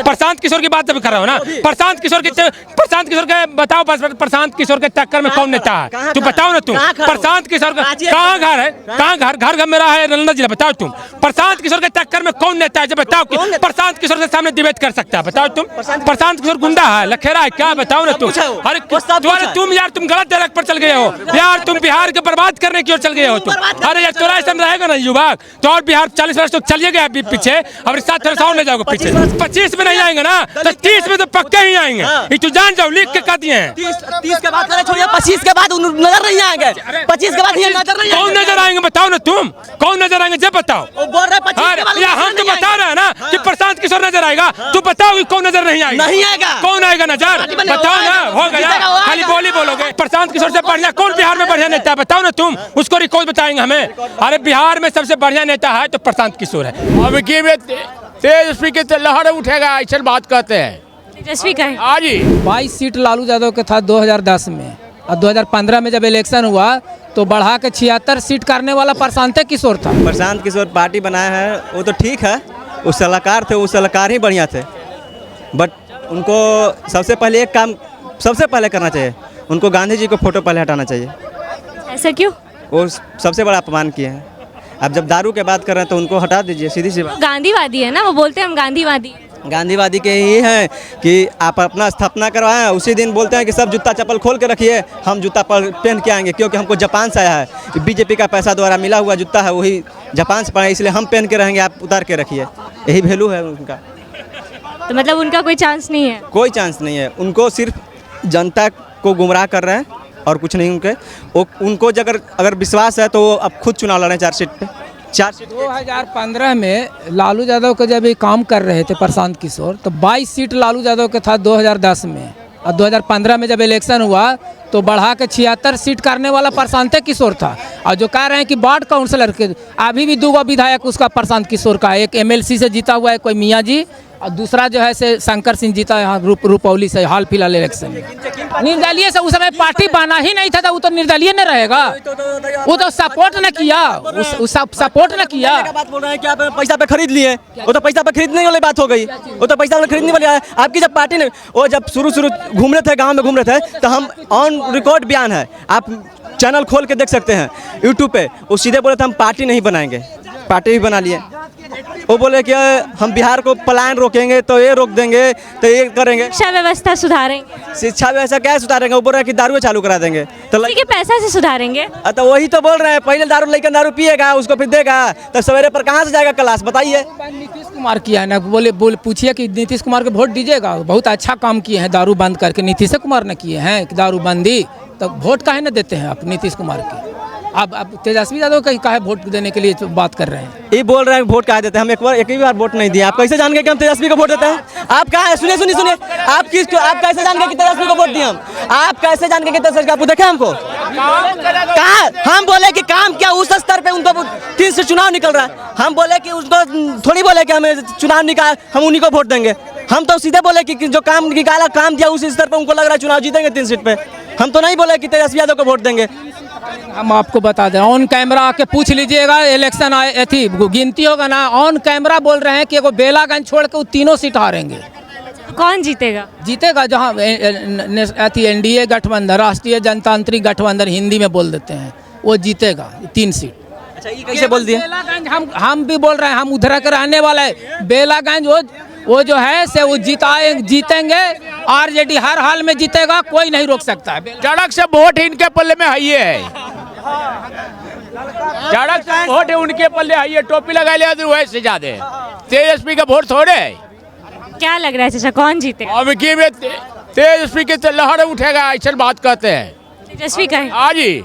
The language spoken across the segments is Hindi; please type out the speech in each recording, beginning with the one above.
प्रशांत किशोर की बात जब कर रहा हो ना, प्रशांत किशोर के बताओ, प्रशांत किशोर के टक्कर में कौन नेता है? तू बताओ ना, तुम प्रशांत किशोर का कहाँ घर है? कहाँ घर मेरा है नालंदा जिला। बताओ तुम, प्रशांत किशोर के टक्कर में कौन नेता है? जब बताओ कि प्रशांत किशोर के सामने डिबेट कर सकता है, बताओ तुम। प्रशांत किशोर गुंडा है, लखेरा है क्या? बताओ ना तुम। अरे तुम यार, तुम गलत डायरेक्ट पर चल गए हो यार, तुम बिहार के बर्बाद करने की ओर चल गए हो तुम। अरे यार, थोड़ा ऐसा रहेगा ना युवक तो और बिहार 40 वर्ष तो चलिए गया पीछे, अब 7 वर्ष और ले जाओगे पीछे। 25 में नहीं आएंगे ना तो 30 में तो पक्के ही आएंगे, ये तो जान जाओ, लिख के कह दिए हैं। 30 के बाद छोड़िए, 25 के बाद नजर नहीं आएंगे, 25 के बाद नजर नहीं। कौन नजर आएंगे बताओ ना तुम, कौन नजर आएंगे जब बताओ। हम तो बता रहे हैं ना कि प्रशांत किशोर नजर आएगा, तू बताओ कि कौन नजर नहीं आएगा। नहीं आएगा, कौन आएगा नजर? बताओ ना, हो गया, खाली बोलोगे। प्रशांत किशोर से बढ़िया कौन बिहार में बढ़िया नेता है? बताओ ना तुम, उसको रिकॉर्ड बताएंगे हमें। अरे बिहार में सबसे बढ़िया नेता है तो प्रशांत किशोर है। अब की में तेजस्वी के लहर उठेगा, ऐसा बात कहते हैं। तेजस्वी का है हाँ जी। 22 सीट लालू यादव के था 2010 में, और 2015 में जब इलेक्शन हुआ तो बढ़ा के 76 सीट करने वाला प्रशांत किशोर था। प्रशांत किशोर पार्टी बनाया है, वो तो ठीक है, वो सलाहकार थे, वो सलाहकार ही बढ़िया थे, बट उनको सबसे पहले एक काम सबसे पहले करना चाहिए, उनको गांधी जी को फोटो पहले हटाना चाहिए। ऐसा क्यों? वो सबसे बड़ा अपमान किए हैं। अब जब दारू के बात कर रहे हैं तो उनको हटा दीजिए, सीधी सी बात। गांधीवादी है ना, वो बोलते हैं हम गांधीवादी। गांधीवादी के ही हैं कि आप अपना स्थापना करवाएं, उसी दिन बोलते हैं कि सब जूता चप्पल खोल के रखिए, हम जूता पहन के आएंगे, क्योंकि हमको जापान से आया है, बीजेपी का पैसा द्वारा मिला हुआ जूता है, वही जापान से पड़ा, इसलिए हम पहन के रहेंगे, आप उतार के रखिए। यही वैल्यू है उनका। तो मतलब उनका कोई चांस नहीं है? कोई चांस नहीं है, उनको सिर्फ जनता को गुमराह कर रहे हैं और कुछ नहीं। उनको अगर विश्वास है तो वो अब खुद चुनाव लड़े 4 सीट पे। 2015 में लालू यादव के जब ये काम कर रहे थे प्रशांत किशोर, तो 22 सीट लालू यादव के था 2010 में, और 2015 में जब इलेक्शन हुआ तो बढ़ा के 76 सीट करने वाला प्रशांत किशोर था। और जो कह रहे हैं कि वार्ड काउंसलर के अभी भी 2 विधायक उसका प्रशांत किशोर का, एक MLC से जीता हुआ है कोई मियाँ जी, और दूसरा जो है से शंकर सिंह जीता है यहाँ रुपौली से हाल फिलहाल इलेक्शन में। निर्दलीय से उस समय पार्टी बना ही नहीं था, तो वो तो निर्दलीय न रहेगा, वो तो सपोर्ट न किया, सपोर्ट न किया। बात बोल रहे हैं कि आप पैसा पे खरीद लिए, वो तो पैसा पे खरीदने वाली बात हो गई, वो तो पैसा खरीदने वाली है। आपकी जब पार्टी ने वो जब शुरू घूम रहे थे, गाँव में घूम रहे थे, तो हम ऑन रिकॉर्ड बयान है, आप चैनल खोल के देख सकते हैं यूट्यूब पे, वो सीधे बोले थे हम पार्टी नहीं बनाएंगे, पार्टी भी बना लिए। वो बोले कि हम बिहार को पलायन रोकेंगे, तो ये रोक देंगे, तो ये करेंगे, शिक्षा व्यवस्था सुधारेंगे। शिक्षा व्यवस्था क्या सुधारेंगे? वो बोल रहे हैं कि दारू चालू करा देंगे, तो के पैसा से सुधारेंगे। तो वही तो बोल रहे हैं, पहले दारू लेकर दारू पिएगा, उसको फिर देगा, तो सवेरे पर कहाँ से जाएगा क्लास? बताइए। नीतीश कुमार किया है ना, बोले पूछिए कि नीतीश कुमार को वोट दीजिएगा, बहुत अच्छा काम किए हैं दारू बंद करके, नीतीश कुमार ने किए हैं दारू बंदी, तो वोट काहे न देते हैं आप नीतीश कुमार के? अब तेजस्वी यादव का वोट देने के लिए बात कर रहे हैं, ये बोल रहे हैं वोट कहाँ देते हैं? हम एक ही बार वोट नहीं दिए, आप कैसे जान गए कि हम तेजस्वी को वोट देते हैं? आप कहाँ? सुनिए, आप कैसे जान गए कि तेजस्वी को वोट दिए? आप कैसे जान गए कि तेजस्वी? आपको देखे हमको कहाँ? हम बोले कि काम क्या उस स्तर पे उनको 3 से चुनाव निकल रहा है, हम बोले कि उसको थोड़ी बोले कि हमें चुनाव निकाल, हम उन्हीं को वोट देंगे। हम तो सीधे बोले कि जो काम निकाला, काम दिया, उस स्तर पे उनको लग रहा है चुनाव जीतेंगे 3 सीट पे। हम तो नहीं बोले कि तेजस्वी यादव को वोट देंगे। हम आपको बता दें, ऑन कैमरा आके पूछ लीजिएगा, इलेक्शन थी गिनती होगा ना, ऑन कैमरा बोल रहे हैं कि वो बेलागंज छोड़ के वो 3 सीट हारेंगे। कौन जीतेगा? जीतेगा जहाँ NDA गठबंधन, राष्ट्रीय जनतांत्रिक गठबंधन हिंदी में बोल देते हैं, वो जीतेगा 3 सीट। अच्छा, ये कैसे बोल दिए? बेलागंज हम भी बोल रहे हैं, हम उधर के रहने वाला है। बेलागंज वो जो है से वो जीतेंगे, RJD हर हाल में जीतेगा, कोई नहीं रोक सकता है। सड़क से वोट इनके पल्ले में है, सड़क से वोट है उनके पल्ले है, टोपी लगा लिया तो वैसे ज्यादा तेजस्वी का वोट थोड़े है। क्या लग रहा है चाचा, कौन जीतेगा? अब की में तेजस्वी के लहर उठेगा, ऐसा बात कहते हैं। तेजस्वी का है? हाँ जी।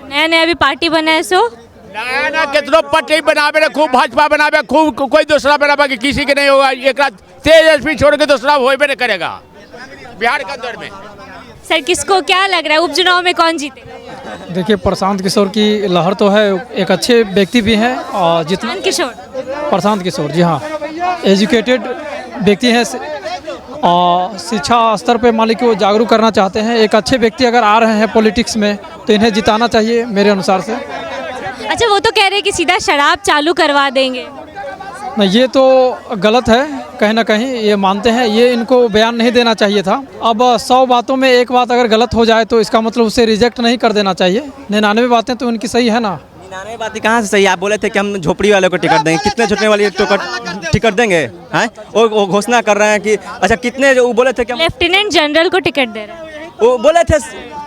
नया अभी पार्टी बना है, सो नया कितनों पार्टी बनावे, खूब भाजपा बनावे, खूब कोई दूसरा बनावे, कि किसी के नहीं होगा। एक तेजस्वी छोड़ के दूसरा हो भी नहीं करेगा बिहार के अंदर में। सर, किसको क्या लग रहा है उपचुनाव में कौन जीतेगा? देखिए, प्रशांत किशोर की लहर तो है, एक अच्छे व्यक्ति भी हैं, और जितना प्रशांत किशोर जी, हाँ, एजुकेटेड व्यक्ति हैं, और शिक्षा स्तर पे मान लीजिए वो जागरूक करना चाहते हैं। एक अच्छे व्यक्ति अगर आ रहे हैं पॉलिटिक्स में तो इन्हें जिताना चाहिए मेरे अनुसार से। अच्छा, वो तो कह रहे हैं कि सीधा शराब चालू करवा देंगे। नहीं, ये तो गलत है। कहीं ना कहीं ये मानते हैं, ये इनको बयान नहीं देना चाहिए था। अब 100 बातों में एक बात अगर गलत हो जाए तो इसका मतलब उसे रिजेक्ट नहीं कर देना चाहिए। 99 बातें तो उनकी सही है ना। 99 बातें कहाँ से सही? आप बोले थे कि हम झोपड़ी वालों को टिकट देंगे, कितने झोपड़ी वाले टिकट देंगे हैं? वो घोषणा कर रहे हैं कि अच्छा कितने, वो बोले थे कि लेफ्टिनेंट जनरल को टिकट दे रहे हैं। वो बोले थे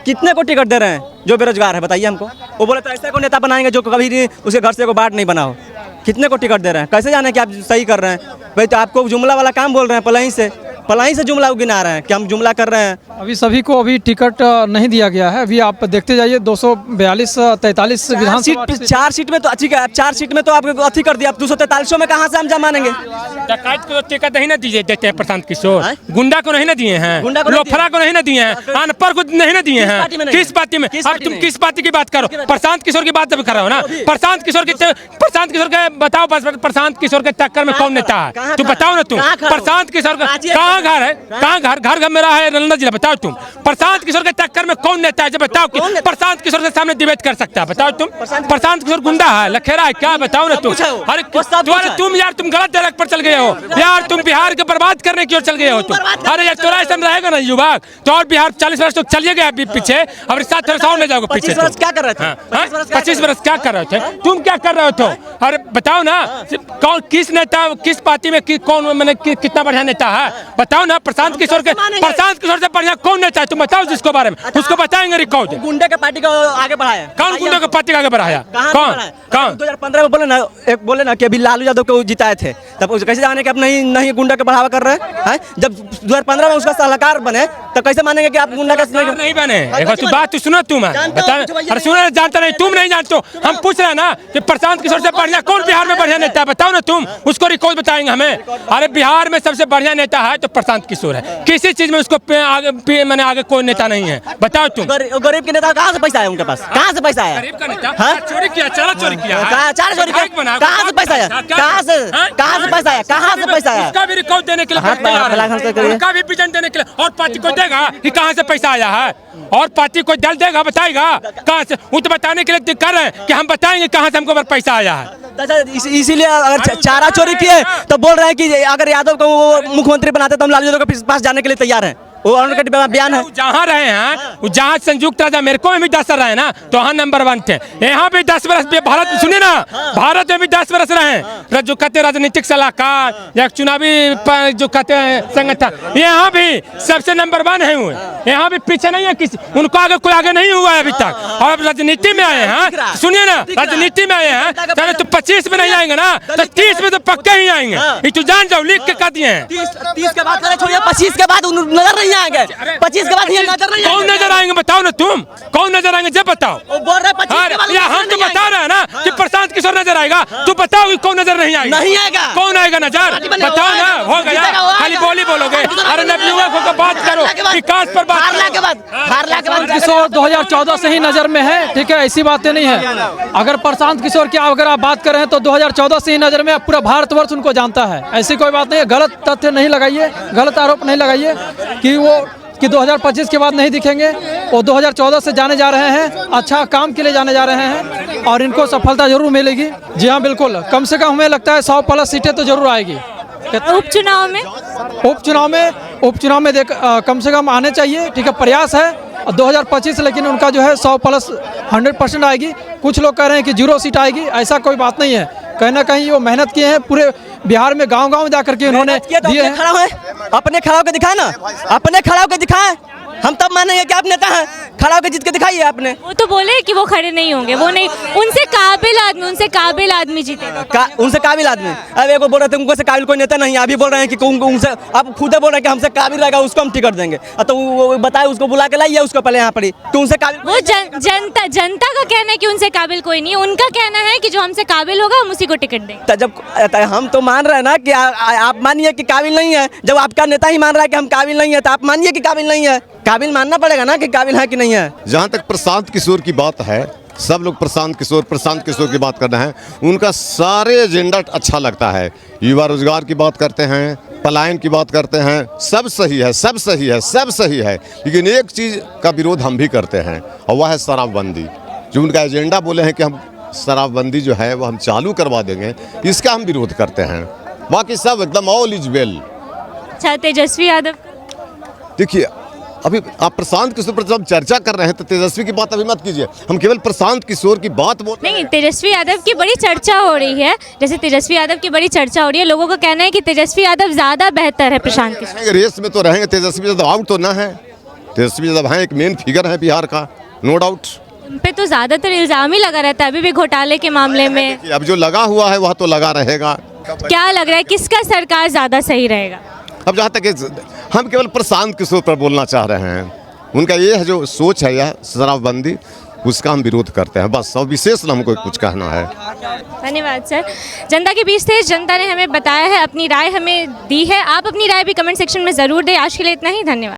कितने को टिकट दे रहे हैं जो बेरोजगार है, बताइए हमको। वो बोले थे ऐसे को नेता बनाएंगे जो कभी नहीं उसके घर से को बाट नहीं बना हो। कितने को टिकट दे रहे हैं? कैसे जाने कि आप सही कर रहे हैं? भाई तो आपको जुमला वाला काम बोल रहे हैं, पलाही से जुमला गिना रहे हैं कि हम जुमला कर रहे हैं। अभी सभी को अभी टिकट नहीं दिया गया है। अभी आप देखते जाइए 242-43 विधानसभा 4 सीट में तो अच्छी, 4 सीट में तो आप अथी कर दिया। आप 243 में कहाँ से हम जमा मानेंगे? डकैत को टिकट नहीं ना दिए देते हैं प्रशांत किशोर, गुंडा को नहीं ना दिए हैं, गुंडा को नहीं लोफरा को नहीं ना दिए हैं, अनपढ़ को नहीं ना दिए हैं। किस पार्टी में? अब तुम किस पार्टी की बात करो? प्रशांत किशोर की बात कर रहे हो ना। प्रशांत किशोर के बताओ, प्रशांत किशोर के टक्कर में कौन नेता है? तू बताओ ना। तुम प्रशांत किशोर का कहाँ घर है? कहाँ घर मेरा है नालंदा जिला। बताओ तुम प्रशांत किशोर के टक्कर में कौन नेता है? जब बताओ कि प्रशांत किशोर के सामने डिबेट कर सकता है। बताओ तुम प्रशांत किशोर गुंडा है, लखेरा है क्या? बताओ ना तुम। अरे तुम यार तुम गलत डायरेक्ट पर चल गए हो यार। तुम बिहार के बर्बाद करने की ओर चल गए हो तुम। अरे यार थोड़ा ऐसा रहेगा ना युवक तो और बिहार 40 वर्ष तो चलिए गया पीछे। अब 7 वर्ष और ले जाओगे पीछे। 25 वर्ष क्या कर रहे थे? 25 वर्ष क्या कर रहे थे? तुम क्या कर रहे हो? अरे बताओ ना कौन, किस नेता, किस पार्टी में कौन, मैंने कितना बढ़िया नेता है? बताओ ना। प्रशांत किशोर से बढ़िया कौन नेता है? तुम बताओ जिसको बारे में, उसको बताएंगे रिकॉर्ड। गुंडे के पार्टी को आगे बढ़ाया कौन? गुंडे के पार्टी को आगे बढ़ाया? कौन? 2015 में बोले ना कि अभी लालू यादव को जिताए थे, तब कैसे जाने कि आप नहीं गुंडा का बढ़ावा कर रहे हैं? जब 2015 में उसका सलाहकार बने तो कैसे मानेंगे कि आप गुंडा का नहीं बने? एक बात सुनो तुम, अरे सुनो, जानता नहीं, तुम नहीं जानते हो। हम पूछ रहे हैं ना कि प्रशांत किशोर से बढ़िया कौन बिहार में बढ़िया नेता है? बताओ ना तुम, उसको रिकॉर्ड बताएंगे हमें। अरे बिहार में सबसे बढ़िया नेता है तो प्रशांत किशोर है। किसी चीज में उसको मैंने आगे कोई नेता नहीं है। बताओ तुम। गरीब के नेता कहाँ से पैसा है उनके पास? कहाँ से पैसा है? गरीब का नेता चोरी किया, चारा चोरी किया, चारा चोरी किया, कहाँ से पैसा है? कहाँ से पैसा है? कहाँ से पैसा है? उसका भी रिकॉर्ड देने के लिए उनका भी विजन देने के लिए। और पार्टी को देगा कि कहाँ से पैसा आया है? और पार्टी को दल देगा, बताएगा कहाँ से? वो तो बताने के लिए कर रहे हैं कि हम बताएंगे कहाँ से हमको पैसा आया है। इसीलिए अगर चारा चोरी किए तो बोल रहे हैं कि अगर यादव को वो मुख्यमंत्री बनाते तो हम लालू यादव के पास जाने के लिए तैयार हैं। वो उनका बयान है। जहाँ रहे हैं, जहाँ संयुक्त राज्य अमेरिका में भी 10 रहे ना, तो वहाँ नंबर 1 थे। यहाँ भी 10 वर्ष भारत, सुनिए ना, भारत में भी 10 वर्ष रहे। जो कहते राजनीतिक सलाहकार या चुनावी जो कहते हैं संगठन, यहाँ भी सबसे नंबर 1 है। हुए यहाँ भी पीछे नहीं है किसी, उनको आगे कोई आगे नहीं हुआ है अभी तक। और अब राजनीति में आए हैं, सुनिए ना, राजनीति में आए हैं तो 25 में नहीं आएंगे ना, तो 30 में तो पक्के ही आएंगे। तो जान जाओ, लिख के कह दिए हैं। 30 के बाद 25 के बाद नजर नहीं आएंगे। 25 के बाद ये नजर नहीं कौन नजर आएंगे? बताओ ना तुम, कौन नजर आएंगे जब बताओ। वो बोल रहे 25 के बाद हम तो बता रहे हैं ना कि प्रशांत किशोर नजर आएगा। तू बताओ कि कौन नजर नहीं आएगा? नहीं आएगा। कौन आएगा नजर? बताओ ना। हो गया, खाली बोलोगे। अरे नवयुवक होकर बात करो, विकास पर बात। हारला के बाद किशोर 2014 से ही नजर में है, ठीक है, ऐसी बातें नहीं है। अगर प्रशांत किशोर की अगर आप बात करें तो 2014 से ही नजर में, पूरा भारतवर्ष उनको जानता है। ऐसी कोई बात नहीं है। गलत तथ्य नहीं लगाइए, गलत आरोप नहीं लगाइए कि 2025 के बाद नहीं दिखेंगे। वो 2014 से जाने जा रहे हैं, अच्छा काम के लिए जाने जा रहे हैं और इनको सफलता जरूर मिलेगी। जी हाँ बिल्कुल, कम से कम हमें लगता है 100+ सीटें तो जरूर आएगी। उपचुनाव में देख कम से कम आने चाहिए, ठीक है, प्रयास है 2025, लेकिन उनका जो है 100+ 100% आएगी। कुछ लोग कह रहे हैं कि 0 सीट आएगी, ऐसा कोई बात नहीं है। कहीं ना कहीं वो मेहनत किए हैं, पूरे बिहार में गांव-गांव जाकर के उन्होंने दिए हैं। अपने खड़ा होकर दिखाए ना, अपने खड़ा होकर दिखाए, हम तब मानेंगे कि आप नेता हैं। खड़ा होकर जीत के दिखाइए आपने। वो तो बोले कि वो खड़े नहीं होंगे, वो नहीं, उनसे काबिल आदमी जीतेगा। उनसे काबिल आदमी। अब एक बोल रहे थे उनको से काबिल कोई नेता नहीं है, अभी बोल रहे हैं कि उनसे, आप खुद बोल रहे हैं कि हमसे काबिल रहेगा उसको हम टिकट देंगे। तो वो बताए, उसको बुला के लाइए उसको पहले यहाँ पर ही, तो उनसे काबिल। वो जनता का कहना है कि उनसे काबिल कोई नहीं है। उनका कहना है कि जो हमसे काबिल होगा हम उसी को टिकट देंगे। जब हम तो मान रहे हैं ना कि आप मानिए कि काबिल नहीं है। जब आपका नेता ही मान रहा है कि हम काबिल नहीं है तो आप मानिए कि काबिल नहीं है। काबिल मानना पड़ेगा ना कि काबिल है कि नहीं है। जहाँ तक प्रशांत किशोर की बात है, सब लोग प्रशांत किशोर की बात कर रहे हैं। उनका सारे एजेंडा अच्छा लगता है। युवा रोजगार की बात करते हैं, पलायन की बात करते हैं, सब सही है, सब सही है, सब सही है। लेकिन एक चीज़ का विरोध हम भी करते हैं और वह है शराबबंदी। जो उनका एजेंडा बोले हैं कि हम शराबबंदी जो है वो हम चालू करवा देंगे, इसका हम विरोध करते हैं। बाकी सब एकदम ऑल इज वेल। अच्छा, तेजस्वी यादव? देखिए, अभी आप प्रशांत किशोर पर जब चर्चा कर रहे हैं तो तेजस्वी की बात अभी मत कीजिए, हम केवल प्रशांत किशोर की बात बोल रहे हैं। नहीं, तेजस्वी यादव की बड़ी चर्चा हो रही है, जैसे तेजस्वी यादव की बड़ी चर्चा हो रही है, लोगों का कहना है कि तेजस्वी यादव ज़्यादा बेहतर है प्रशांत किशोर। रहेंगे, रेस में तो रहेंगे। तेजस्वी यादव आउट तो ना है, तेजस्वी यादव हैं, एक मेन फिगर है बिहार का, नो डाउट। उन पे तो ज़्यादातर इल्ज़ाम ही लगा रहता है अभी भी घोटाले के मामले में। अब जो लगा हुआ है वह तो लगा रहेगा। क्या लग रहा है किसका सरकार ज़्यादा सही रहेगा? अब जहाँ तक हम केवल प्रशांत किशोर पर बोलना चाह रहे हैं, उनका ये है जो सोच है यह शराबबंदी, उसका हम विरोध करते हैं, बस। और विशेष हमको कुछ कहना है। धन्यवाद सर। जनता के बीच थे, जनता ने हमें बताया है, अपनी राय हमें दी है। आप अपनी राय भी कमेंट सेक्शन में ज़रूर दें। आज के लिए इतना ही, धन्यवाद।